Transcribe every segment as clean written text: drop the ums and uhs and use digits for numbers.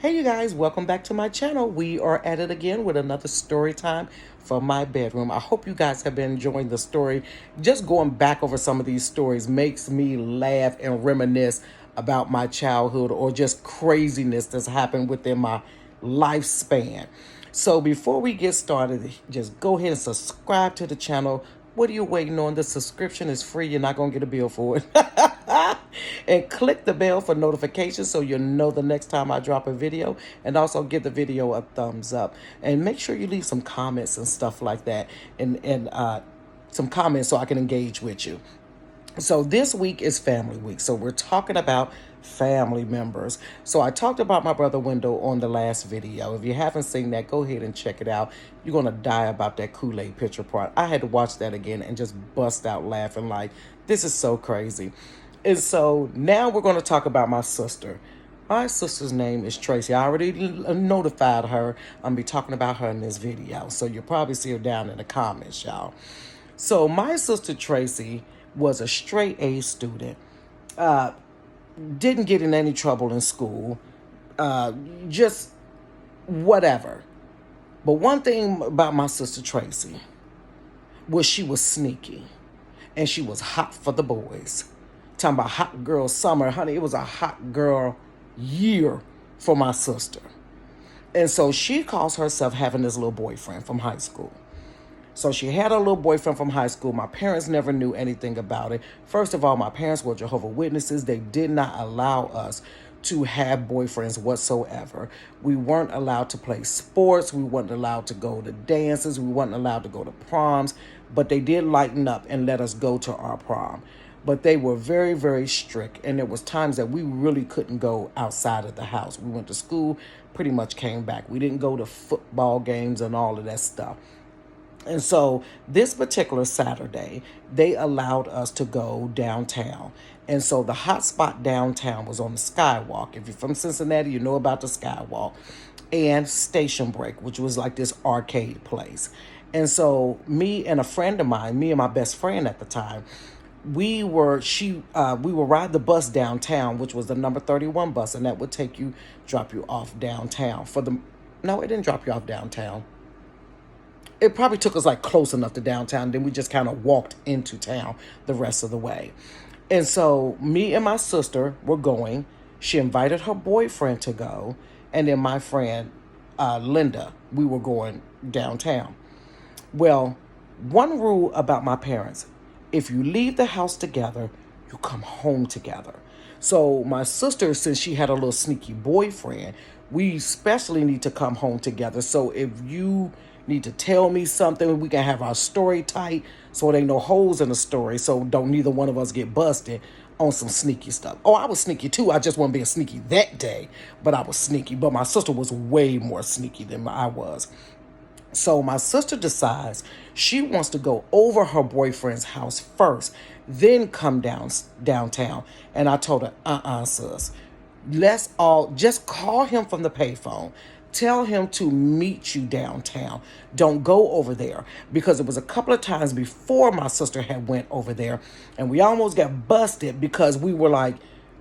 Hey you guys, welcome back to my channel. We are at it again with another story time from my bedroom. I hope you guys have been enjoying the story. Just going back over some of these stories makes me laugh and reminisce about my childhood or just craziness that's happened within my lifespan. So before we get started, just go ahead and subscribe to the channel. What are you waiting on? The subscription is free. You're not going to get a bill for it. And click the bell for notifications so you'll know the next time I drop a video. And also give the video a thumbs up. And make sure you leave some comments and stuff like that. And some comments so I can engage with you. So this week is family week. So we're talking about family members. So I talked about my brother Wendell on the last video. If you haven't seen that, go ahead and check it out. You're going to die about that Kool-Aid picture part. I had to watch that again and just bust out laughing like, this is so crazy. And so now we're going to talk about my sister. My sister's name is Tracy. I already notified her. I'm going to be talking about her in this video. So you'll probably see her down in the comments, y'all. So my sister Tracy was a straight A student. Didn't get in any trouble in school. Just whatever. But one thing about my sister Tracy was she was sneaky. And she was hot for the boys. Talking about hot girl summer. Honey, it was a hot girl year for my sister. And so she calls herself having this little boyfriend from high school. So she had a little boyfriend from high school. My parents never knew anything about it. First of all, my parents were Jehovah's Witnesses. They did not allow us to have boyfriends whatsoever. We weren't allowed to play sports. We weren't allowed to go to dances. We weren't allowed to go to proms. But they did lighten up and let us go to our prom. But they were very, very strict. And there was times that we really couldn't go outside of the house. We went to school, pretty much came back. We didn't go to football games and all of that stuff. And so this particular Saturday, they allowed us to go downtown. And so the hot spot downtown was on the Skywalk. If you're from Cincinnati, you know about the Skywalk. And Station Break, which was like this arcade place. And so me and a friend of mine, me and my best friend at the time, we would ride the bus downtown, which was the number 31 bus, and that would drop you off downtown. No, it didn't drop you off downtown. It probably took us like close enough to downtown. Then we just kind of walked into town the rest of the way. And so me and my sister were going. She invited her boyfriend to go. And then my friend, Linda, we were going downtown. Well, one rule about my parents, if you leave the house together, you come home together. So my sister, since she had a little sneaky boyfriend, we especially need to come home together. So if you need to tell me something, we can have our story tight so there ain't no holes in the story, so don't neither one of us get busted on some sneaky stuff. Oh, I was sneaky too. I just wasn't being sneaky that day, but I was sneaky. But my sister was way more sneaky than I was. So my sister decides she wants to go over her boyfriend's house first, then come downtown. And I told her, sis, let's all just call him from the payphone. Tell him to meet you downtown. Don't go over there, because it was a couple of times before my sister had went over there and we almost got busted because we were like,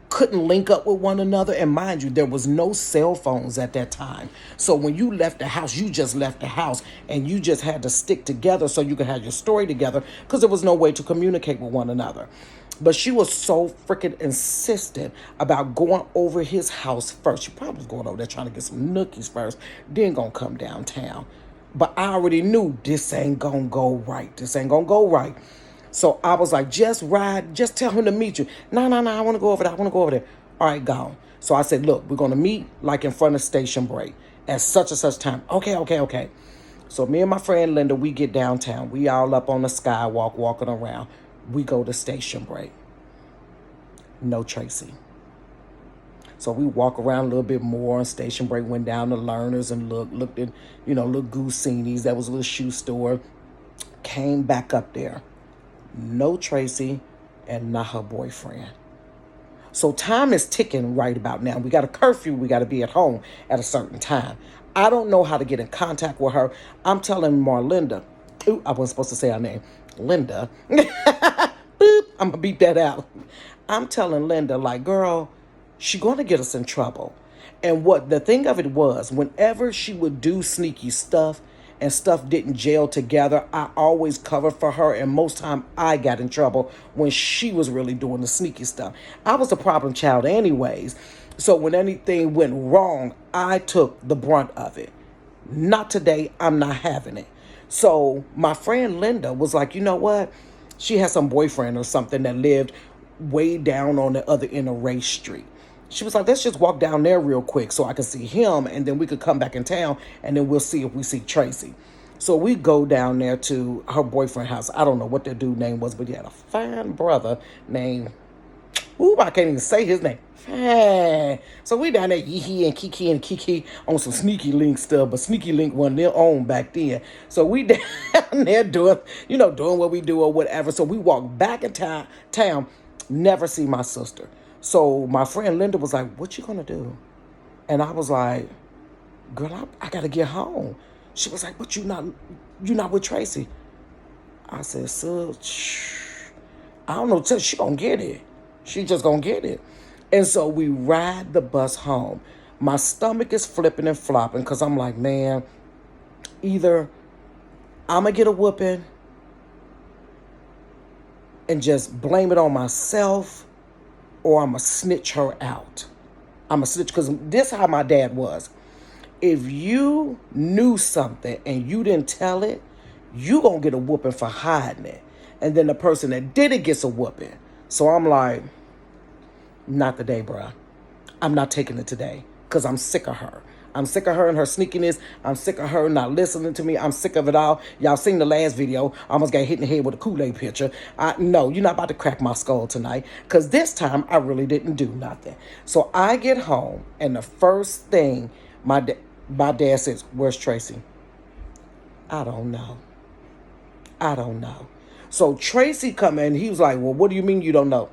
couldn't link up with one another. And mind you, there was no cell phones at that time. So when you left the house, you just left the house and you just had to stick together so you could have your story together, because there was no way to communicate with one another. But she was so freaking insistent about going over his house first. She probably was going over there trying to get some nookies first, then gonna come downtown. But I already knew this ain't gonna go right. This ain't gonna go right. So I was like, just ride, just tell him to meet you. No, I want to go over there. I want to go over there. All right, go. So I said, look, we're going to meet like in front of Station Break at such and such time. Okay. So me and my friend Linda, we get downtown. We all up on the Skywalk walking around. We go to Station Break. No Tracy. So we walk around a little bit more. And Station Break went down to Learners and looked at, little Goosini's. That was a little shoe store. Came back up there. No Tracy and not her boyfriend. So time is ticking right about now. We got a curfew. We got to be at home at a certain time. I don't know how to get in contact with her. I'm telling Marlinda. Ooh, I wasn't supposed to say her name. Linda. Boop, I'm going to beat that out. I'm telling Linda, like, girl, she going to get us in trouble. And what the thing of it was, whenever she would do sneaky stuff and stuff didn't gel together, I always covered for her. And most time I got in trouble when she was really doing the sneaky stuff. I was a problem child anyways. So when anything went wrong, I took the brunt of it. Not today. I'm not having it. So my friend Linda was like, you know what? She had some boyfriend or something that lived way down on the other end of Ray Street. She was like, let's just walk down there real quick so I can see him, and then we could come back in town, and then we'll see if we see Tracy. So we go down there to her boyfriend's house. I don't know what that dude's name was, but he had a fine brother named, ooh, I can't even say his name. Fine. So we down there, Kiki on some Sneaky Link stuff, but Sneaky Link wasn't their own back then. So we down there doing what we do or whatever. So we walk back in town, never see my sister. So my friend Linda was like, what you gonna do? And I was like, girl, I gotta get home. She was like, but you not with Tracy. I said, sis, I don't know, she gonna get it. She just gonna get it. And so we ride the bus home. My stomach is flipping and flopping because I'm like, man, either I'm gonna get a whooping and just blame it on myself, or I'm going to snitch her out. I'm going to snitch, because this is how my dad was. If you knew something and you didn't tell it, you going to get a whooping for hiding it. And then the person that did it gets a whooping. So I'm like, not today, bruh. I'm not taking it today because I'm sick of her. I'm sick of her and her sneakiness. I'm sick of her not listening to me. I'm sick of it all. Y'all seen the last video. I almost got hit in the head with a Kool-Aid pitcher. No, you're not about to crack my skull tonight, because this time I really didn't do nothing. So I get home, and the first thing my dad says, where's Tracy? I don't know. So Tracy come in. He was like, well, what do you mean you don't know?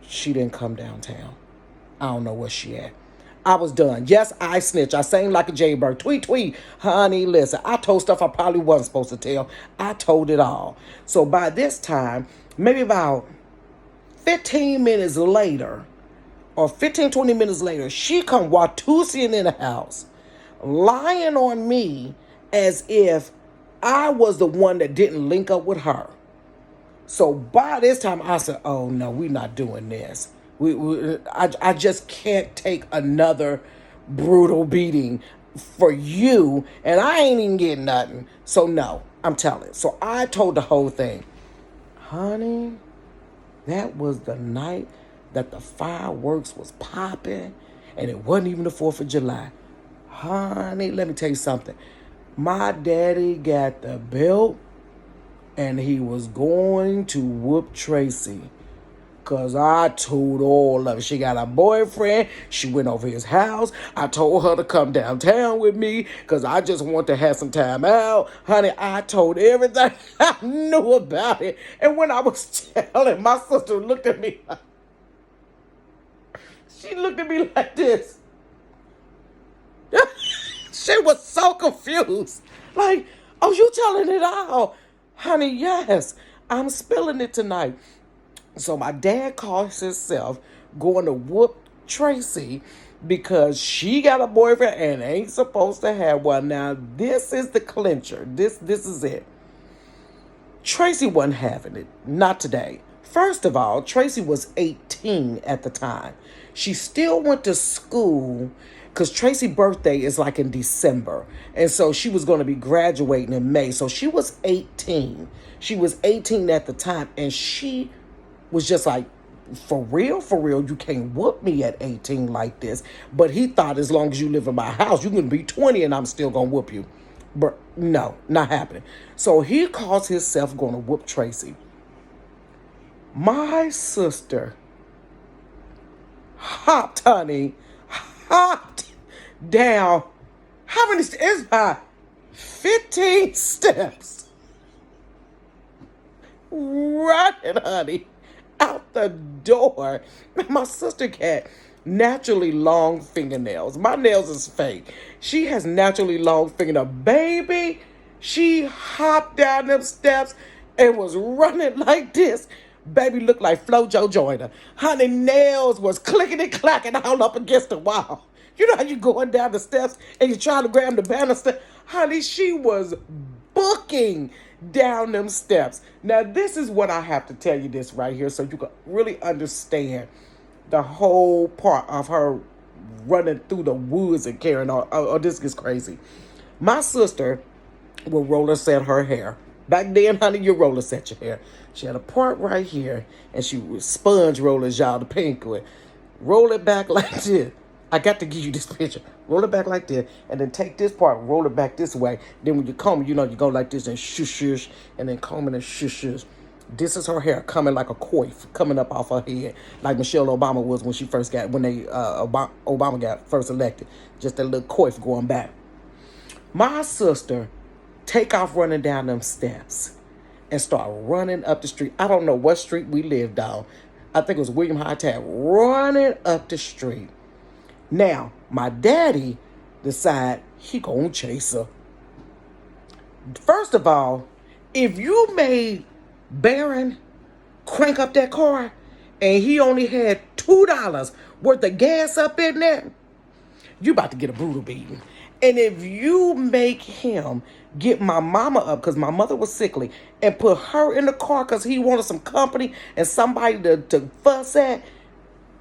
She didn't come downtown. I don't know where she at. I was done. Yes, I snitch. I sang like a jaybird. Tweet, tweet. Honey, listen, I told stuff I probably wasn't supposed to tell. I told it all. So by this time, maybe about 15 minutes later, or 15, 20 minutes later, she come Watusian in the house, lying on me as if I was the one that didn't link up with her. So by this time, I said, oh, no, we're not doing this. I just can't take another brutal beating for you, and I ain't even getting nothing. So no, I'm telling. So I told the whole thing. Honey, that was the night that the fireworks was popping, and it wasn't even the 4th of July. Honey, let me tell you something. My daddy got the belt, and he was going to whoop Tracy. Because I told all of it. She got a boyfriend. She went over his house. I told her to come downtown with me because I just want to have some time out. Honey, I told everything I knew about it. And when I was telling, my sister looked at me. She looked at me like this. She was so confused. Like, oh, you telling it all? Honey, yes. I'm spilling it tonight. So my dad calls himself going to whoop Tracy because she got a boyfriend and ain't supposed to have one. Now, this is the clincher. This is it. Tracy wasn't having it. Not today. First of all, Tracy was 18 at the time. She still went to school because Tracy's birthday is like in December. And so she was going to be graduating in May. So she was 18. She was 18 at the time, and she was just like, for real, you can't whoop me at 18 like this. But he thought as long as you live in my house, you're going to be 20 and I'm still going to whoop you. But no, not happening. So he calls himself going to whoop Tracy. My sister hopped down. How many steps? It's about 15 steps. Running, honey, out the door. My sister got naturally long fingernails. My nails is fake. She has naturally long fingernails. Baby, she hopped down them steps and was running like this. Baby looked like Flojo Joyner. Honey, nails was clicking and clacking all up against the wall. You know how you going down the steps and you trying to grab the banister? Honey, she was booking down them steps. Now, this is what I have to tell you this right here so you can really understand the whole part of her running through the woods and carrying on. Oh, this is crazy. My sister would roller set her hair. Back then, honey, you roller set your hair. She had a part right here, and she would sponge rollers, y'all, the pink with. Roll it back like this. I got to give you this picture. Roll it back like this, and then take this part, roll it back this way. Then when you comb, you go like this and shush, shush, and then comb it and shush, shush. This is her hair coming like a coif coming up off her head, like Michelle Obama was when Obama got first elected. Just that little coif going back. My sister take off running down them steps and start running up the street. I don't know what street we lived on. I think it was William Hightower, running up the street. Now, my daddy decide he gonna chase her. First of all, if you made Baron crank up that car and he only had $2 worth of gas up in there, you about to get a brutal beating. And if you make him get my mama up, because my mother was sickly, and put her in the car because he wanted some company and somebody to fuss at,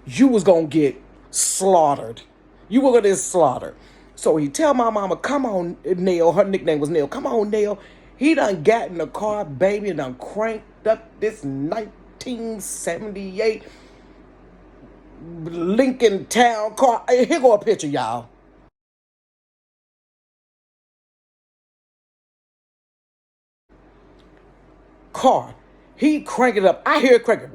you was going to get slaughtered. You were going to get slaughtered. So he tell my mama, come on, Nail. Her nickname was Nail. Come on, Nail. He done got in the car, baby, and done cranked up this 1978 Lincoln Town car. Here go a picture, y'all. Car. He crank it up. I hear it cranking.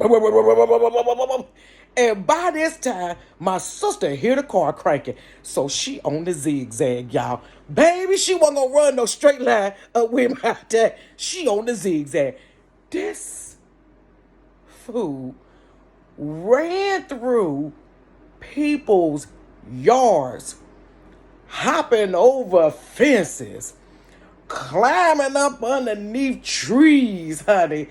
And by this time, my sister hear the car cranking. So she on the zigzag, y'all. Baby, she wasn't gonna run no straight line up with my dad. She on the zigzag. This fool ran through people's yards, hopping over fences, climbing up underneath trees, honey,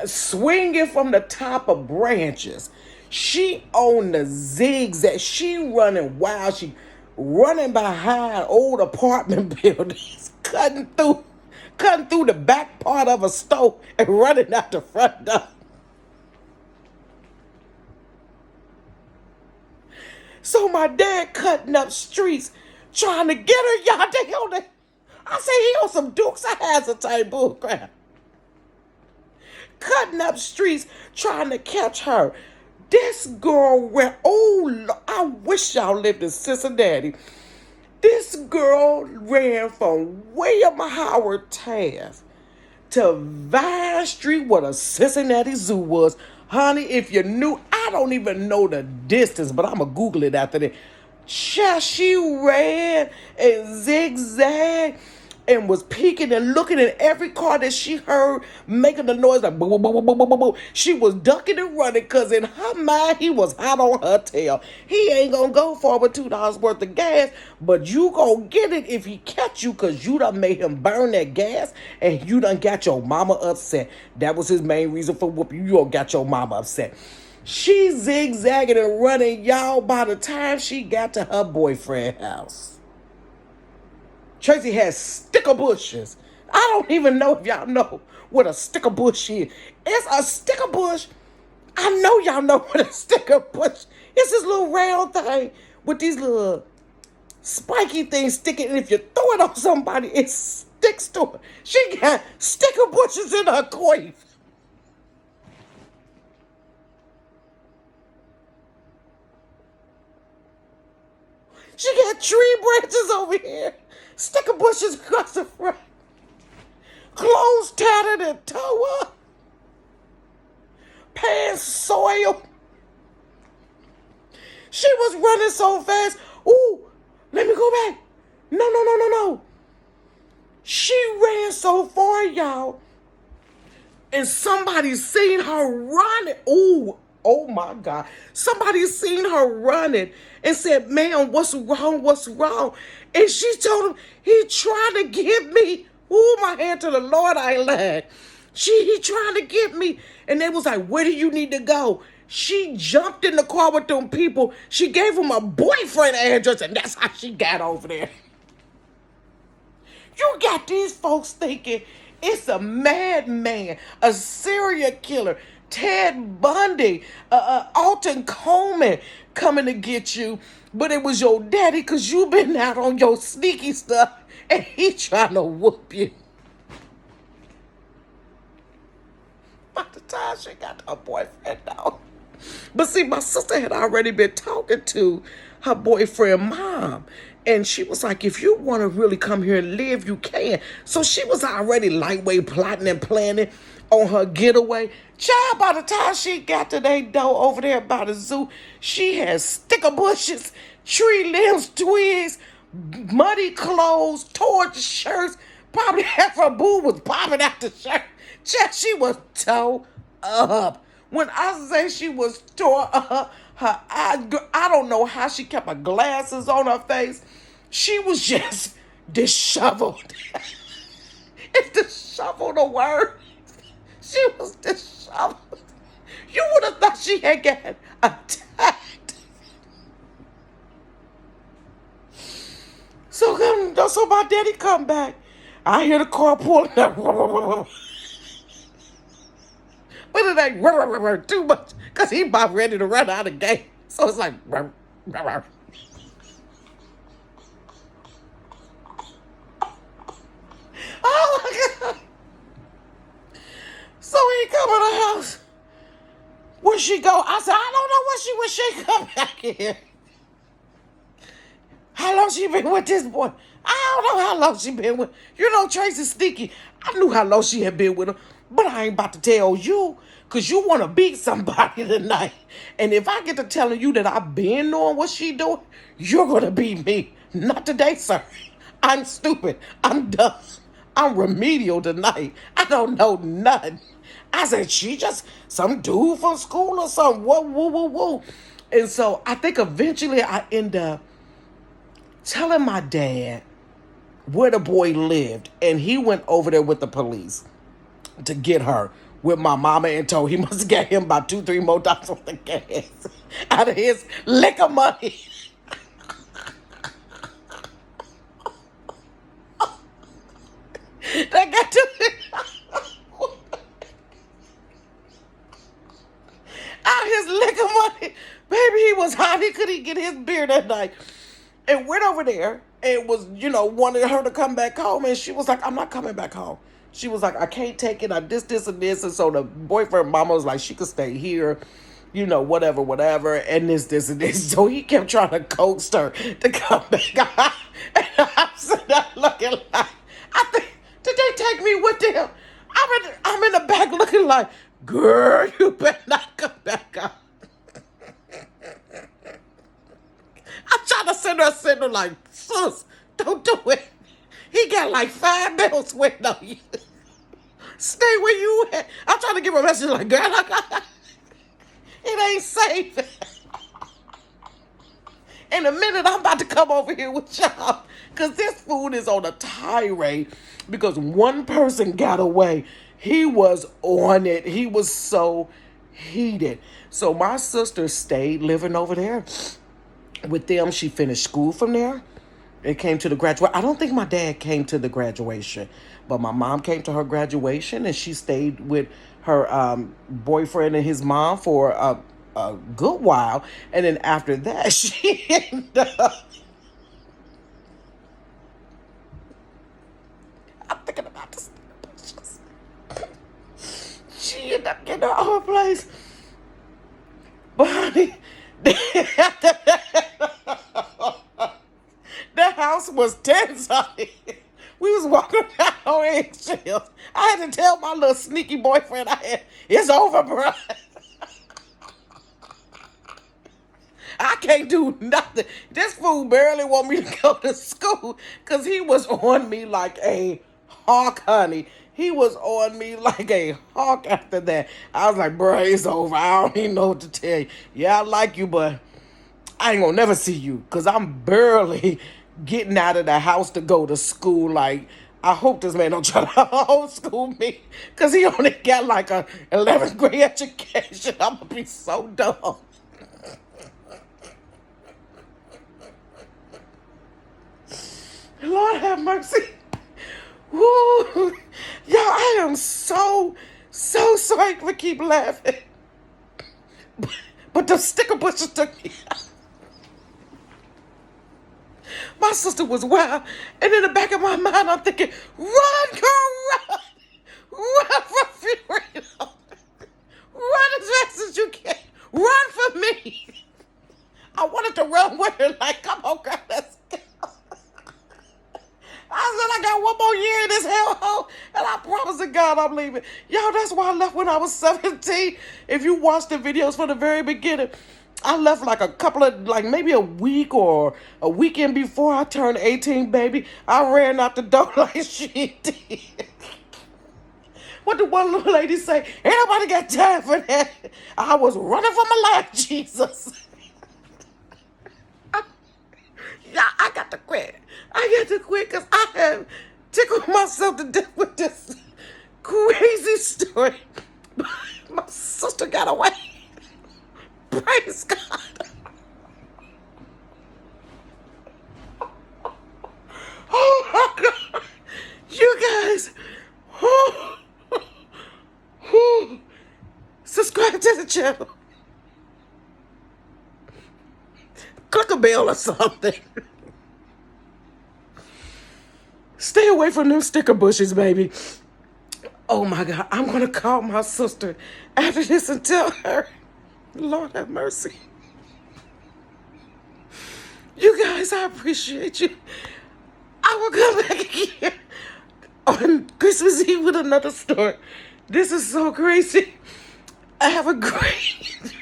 swinging from the top of branches. She on the zigzag. She running wild. She running behind old apartment buildings, cutting through the back part of a stove and running out the front door. So my dad cutting up streets, trying to get her. Y'all, they on the, I say he on some Dukes of Hazzard type bullcrap. Cutting up streets, trying to catch her. This girl ran, I wish y'all lived in Cincinnati. This girl ran from William Howard Taft to Vine Street where the Cincinnati Zoo was. Honey, if you knew, I don't even know the distance, but I'm going to Google it after that. She ran and zigzagged and was peeking and looking at every car that she heard making the noise like boom, boom, boom, boom, boom, boom, boom. She was ducking and running because in her mind, he was hot on her tail. He ain't going to go for with $2 worth of gas, but you going to get it if he catch you because you done made him burn that gas and you done got your mama upset. That was his main reason for whooping you. You done got your mama upset. She zigzagging and running, y'all, by the time she got to her boyfriend's house. Tracy has sticker bushes. I don't even know if y'all know what a sticker bush is. It's a sticker bush. I know y'all know what a sticker bush. It's this little round thing with these little spiky things sticking. And if you throw it on somebody, it sticks to her. She got sticker bushes in her coif. She got tree branches over here. Sticker bushes across the front. Clothes tattered and tore up. Pants soiled. She was running so fast. Ooh, let me go back. No. She ran so far, y'all. And somebody seen her running. Ooh, oh my God. Somebody seen her running and said, ma'am, what's wrong? What's wrong? And she told him, he trying to get me. Ooh, my hand to the Lord, I ain't lying. He trying to get me. And they was like, where do you need to go? She jumped in the car with them people. She gave him a boyfriend address, and that's how she got over there. You got these folks thinking it's a madman, a serial killer, Ted Bundy, Alton Coleman coming to get you, but it was your daddy because you been out on your sneaky stuff and he trying to whoop you. By the time she got her boyfriend out. But see, my sister had already been talking to her boyfriend mom. And she was like, if you want to really come here and live, you can. So she was already lightweight plotting and planning on her getaway. Child, by the time she got to their door over there by the zoo, she had sticker bushes, tree limbs, twigs, muddy clothes, torn shirts. Probably half her boob was popping out the shirt. Child, she was tore up. When I say she was tore up, her eyes, I don't know how she kept her glasses on her face. She was just disheveled. Is disheveled a word? She was disheveled. You would have thought she had got attacked. So my daddy come back. I hear the car pulling up. But it ain't too much because he about ready to run out of gas. So it's like. Oh my God. So he come in the house. Where she go? I said, I don't know where she come back here. How long she been with this boy? I don't know how long she been with. You know, Tracy sneaky. I knew how long she had been with him. But I ain't about to tell you. Because you want to beat somebody tonight. And if I get to telling you that I've been knowing what she doing, you're going to beat me. Not today, sir. I'm stupid. I'm dumb. I'm remedial tonight. I don't know nothing. I said, she just some dude from school or something. Whoa, woo, woo, woo. And so I think eventually I end up telling my dad where the boy lived. And he went over there with the police to get her with my mama and told he must get him about $2-3 more on the gas out of his liquor money. They got to out his liquor money. Baby, he was hot. He couldn't get his beer that night. And went over there and was, wanted her to come back home. And she was like, I'm not coming back home. She was like, I can't take it. I this, and this. And so the boyfriend mama was like, she could stay here, whatever. And this, and this. So he kept trying to coax her to come back. And I'm sitting there looking like, I think, did they take me with them? I'm in the back looking like, girl, you better not come back out. I'm trying to send her like, sis, don't do it. He got like 5 bills waiting on you. Stay where you at. I'm trying to give her a message like, girl, it ain't safe. In a minute, I'm about to come over here with y'all. Because this food is on a tirade. Because one person got away. He was on it. He was so heated. So my sister stayed living over there with them. She finished school from there. It came to the graduation. I don't think my dad came to the graduation, but my mom came to her graduation, and she stayed with her boyfriend and his mom for a good while. And then after that, she ended up. I'm thinking about this. She ended up getting her own place. But honey, the house was tense, honey. We was walking down on eggshells. I had to tell my little sneaky boyfriend it's over, bro. I can't do nothing. This fool barely want me to go to school because he was on me like a hawk, honey. He was on me like a hawk after that. I was like, bro, it's over. I don't even know what to tell you. Yeah, I like you, but I ain't gonna never see you because I'm barely getting out of the house to go to school. Like, I hope this man don't try to old school me, because he only got like a 11th grade education. I'm going to be so dumb. Lord have mercy. Woo. Y'all, I am so sorry for keep laughing. But the sticker bushes took me out. My sister was wild. And in the back of my mind, I'm thinking, run, girl, run. Run for freedom. Run as fast as you can. Run for me. I wanted to run with her like, come on, girl, let's go. I said, I got one more year in this hellhole, and I promise to God I'm leaving. Y'all, that's why I left when I was 17. If you watch the videos from the very beginning, I left like a couple of, like maybe a week or a weekend before I turned 18, baby. I ran out the door like she did. What did one little lady say? Ain't nobody got time for that. I was running for my life, Jesus. Yeah, I got to quit. I got to quit because I have tickled myself to death with this crazy story. My sister got away. Praise God. Oh my God. You guys. Subscribe to the channel. Click a bell or something. Stay away from them sticker bushes, baby. Oh my God, I'm going to call my sister after this and tell her. Lord have mercy. You guys, I appreciate you. I will come back again on Christmas Eve with another story. This is so crazy. Have a great